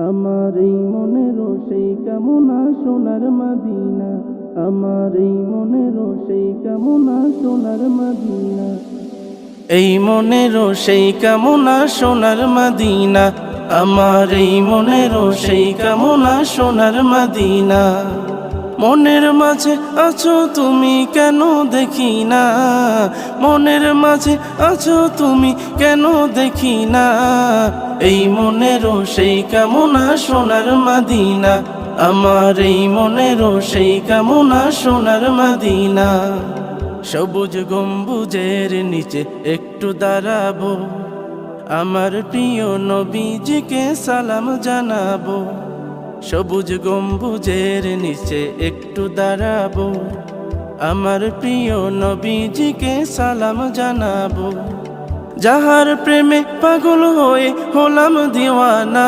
আমার এই মনেরও সেই কামনা সোনার মদিনা, আমার এই মনেরও সেই কামনা সোনার মদিনা, এই মনেরও সেই কামনা সোনার মদিনা, আমার এই মনেরও সেই কামনা সোনার মদিনা। মনের মাঝে আছো তুমি কেন দেখি না, মনের মাঝে আছো তুমি কেন দেখি না, এই মনেরও সেই কামনা সোনার মদিনা, আমার এই মনেরও সেই কামনা সোনার মদিনা। সবুজ গম্বুজের নিচে একটু দাঁড়াবো, আমার প্রিয় নবীজিকে সালাম জানাবো। সবুজ গম্বুজের নিচে একটু দাঁড়াবো, আমার প্রিয় নবীজিকে সালাম জানাবো। যাহার প্রেমে পাগল হয়ে হলাম দিওয়ানা।